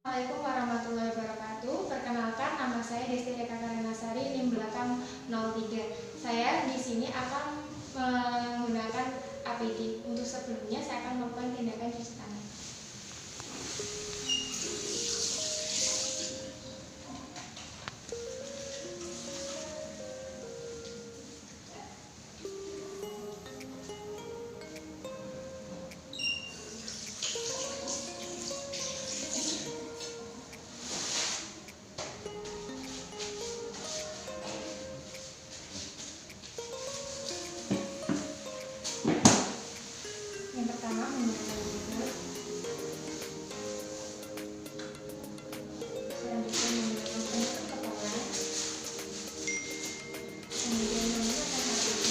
Assalamualaikum warahmatullahi wabarakatuh. Perkenalkan, nama saya Desti Eka Karenasari, NIM belakang 03. Saya di sini akan menggunakan APD. Untuk sebelumnya saya akan melakukan tindakan cuci tangan. Yang pertama menggunakan wudhu, selanjutnya menggunakan penutup kepala, kemudian menggunakan APD,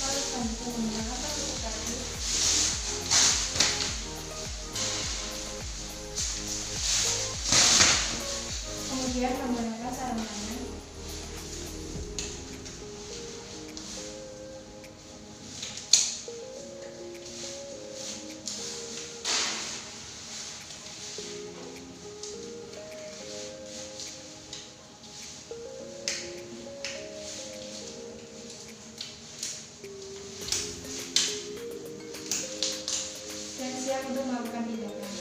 lalu selanjutnya menggunakan penutup kaki, kemudian menggunakan sarung tangan, dan siap untuk melakukan tindakan.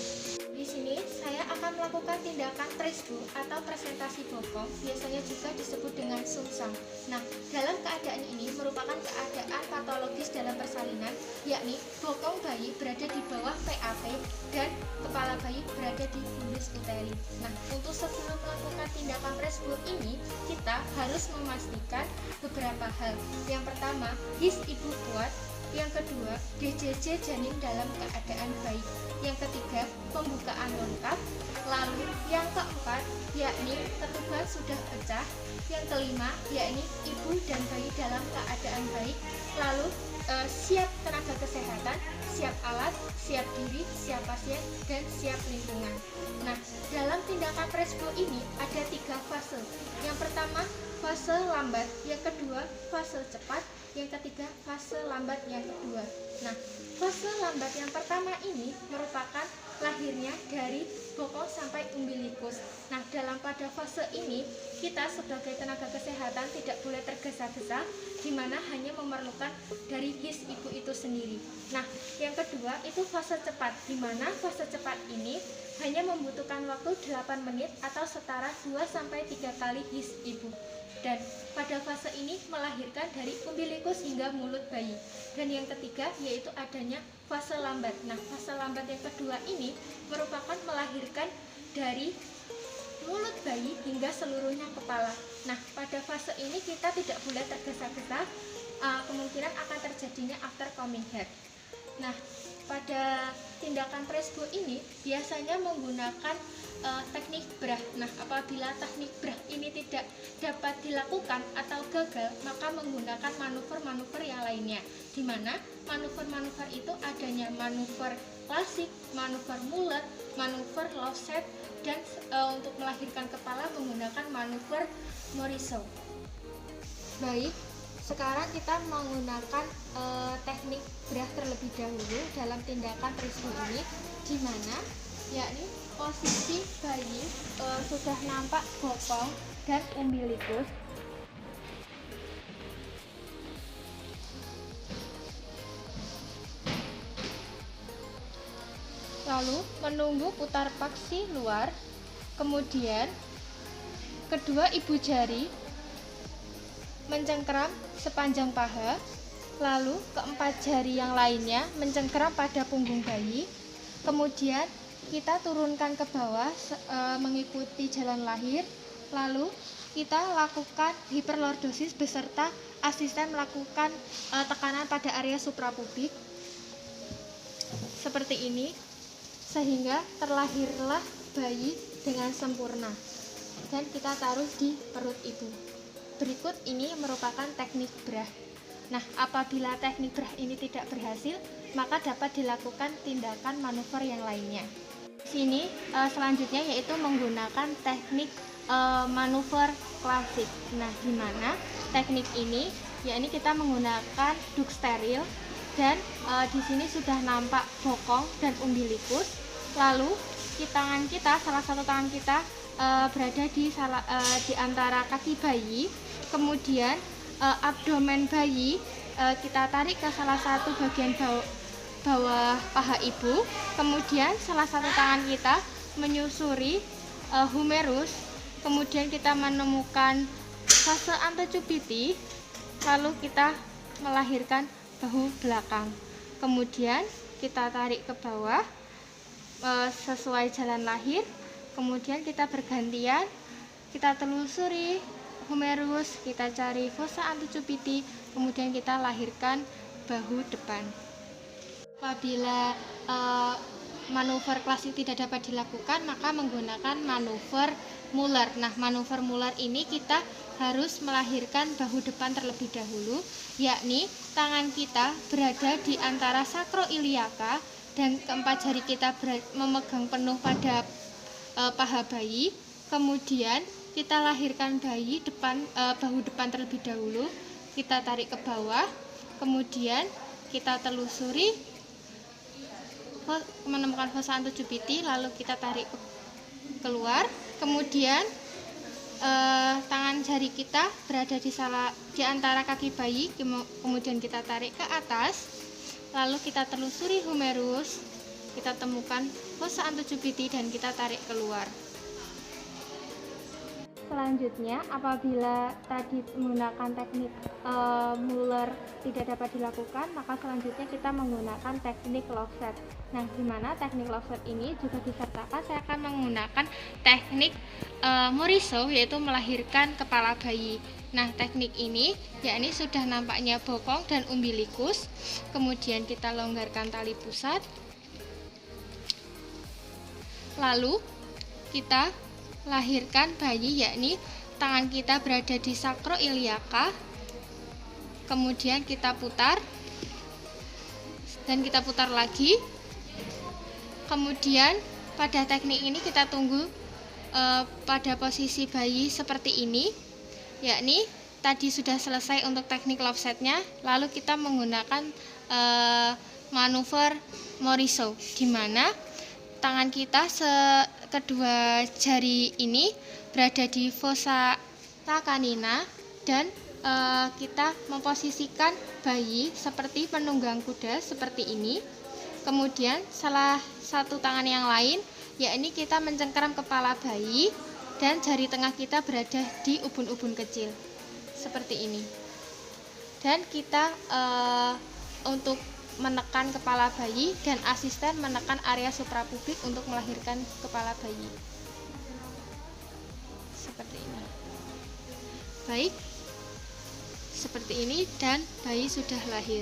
Di sini saya akan melakukan tindakan tresbu atau presentasi bokong, biasanya juga disebut dengan sungsang. Nah, dalam keadaan ini merupakan keadaan patologis dalam persalinan, yakni bokong bayi berada di bawah PAP dan kepala bayi berada di fundus uteri. Nah, untuk sebelum melakukan tindakan tresbu ini, kita harus memastikan beberapa hal. Yang pertama, his ibu kuat. Yang kedua, DJJ janin dalam keadaan baik. Yang ketiga, pembukaan lengkap. Lalu yang keempat, yakni ketuban sudah pecah. Yang kelima, yakni ibu dan bayi dalam keadaan baik. Lalu siap tenaga kesehatan, siap alat, siap diri, siap pasien, dan siap lingkungan. Nah, dalam tindakan tresbu ini ada 3 fase. Yang pertama, fase lambat. Yang kedua, fase cepat. Yang ketiga, fase lambat yang kedua. Nah, fase lambat yang pertama ini merupakan lahirnya dari bokong sampai umbilikus. Nah, pada fase ini kita sebagai tenaga kesehatan tidak boleh tergesa-gesa, di mana hanya memerlukan dari his ibu itu sendiri. Nah, yang kedua itu fase cepat, di mana fase cepat ini hanya membutuhkan waktu 8 menit atau setara 2-3 kali his ibu. Dan pada fase ini melahirkan dari umbilikus hingga mulut bayi. Dan yang ketiga yaitu adanya fase lambat. Nah, fase lambat yang kedua ini merupakan melahirkan dari mulut bayi hingga seluruhnya kepala. Nah, pada fase ini kita tidak boleh tergesa-gesa, kemungkinan akan terjadinya after coming head. Nah, pada tindakan tresbu ini biasanya menggunakan teknik brah. Nah, apabila teknik brah ini tidak dapat dilakukan atau gagal, maka menggunakan manuver-manuver yang lainnya, di mana manuver-manuver itu adanya manuver klasik, manuver Muller, manuver Lowset, dan untuk melahirkan kepala menggunakan manuver Morisot. Baik, sekarang kita menggunakan teknik brah terlebih dahulu dalam tindakan tresbu ini, di mana yakni posisi bayi sudah nampak bokong dan umbilikus. Lalu menunggu putar paksi luar, kemudian kedua ibu jari mencengkeram sepanjang paha, lalu keempat jari yang lainnya mencengkeram pada punggung bayi, kemudian kita turunkan ke bawah mengikuti jalan lahir, lalu kita lakukan hiperlordosis beserta asisten melakukan tekanan pada area suprapubik seperti ini. sehingga terlahirlah bayi dengan sempurna dan kita taruh di perut ibu. Berikut ini merupakan teknik brah. Nah, apabila teknik brah ini tidak berhasil, maka dapat dilakukan tindakan manuver yang lainnya. Sini selanjutnya yaitu menggunakan teknik manuver klasik. Nah, di mana teknik ini yakni kita menggunakan duk steril dan di sini sudah nampak bokong dan umbilikus. Lalu salah satu tangan kita berada di antara kaki bayi, kemudian abdomen bayi kita tarik ke salah satu bagian bawah paha ibu, kemudian salah satu tangan kita menyusuri humerus, kemudian kita menemukan fase antecubiti, lalu kita melahirkan bahu belakang, kemudian kita tarik ke bawah sesuai jalan lahir, kemudian kita bergantian, kita telusuri humerus, kita cari fossa antecubiti, kemudian kita lahirkan bahu depan. Apabila manuver klasik tidak dapat dilakukan, maka menggunakan manuver Muller. Nah, manuver Muller ini kita harus melahirkan bahu depan terlebih dahulu, yakni tangan kita berada di antara sakroiliaka dan keempat jari kita memegang penuh pada paha bayi. Kemudian kita lahirkan bahu depan terlebih dahulu, kita tarik ke bawah, kemudian kita telusuri menemukan fossa antecubiti, lalu kita tarik keluar, kemudian tangan jari kita berada di antara kaki bayi, kemudian kita tarik ke atas, lalu kita telusuri humerus, kita temukan fossa antecubiti dan kita tarik keluar. Selanjutnya, apabila tadi menggunakan teknik Muller tidak dapat dilakukan, maka selanjutnya kita menggunakan teknik Lowset. Nah, di mana teknik Lowset ini juga disertakan saya akan menggunakan teknik Morisot, yaitu melahirkan kepala bayi. Nah, teknik ini yakni sudah nampaknya bokong dan umbilikus, kemudian kita longgarkan tali pusat, lalu kita lahirkan bayi, yakni tangan kita berada di sakroiliaka, kemudian kita putar dan kita putar lagi, kemudian pada teknik ini kita tunggu pada posisi bayi seperti ini, yakni tadi sudah selesai untuk teknik Lowsetnya, lalu kita menggunakan manuver Morisot, di mana tangan kita kedua jari ini berada di fossa canina dan kita memposisikan bayi seperti penunggang kuda seperti ini. Kemudian salah satu tangan yang lain yakni kita mencengkeram kepala bayi dan jari tengah kita berada di ubun-ubun kecil seperti ini. Dan kita untuk menekan kepala bayi dan asisten menekan area suprapubik untuk melahirkan kepala bayi seperti ini. Baik, seperti ini dan bayi sudah lahir.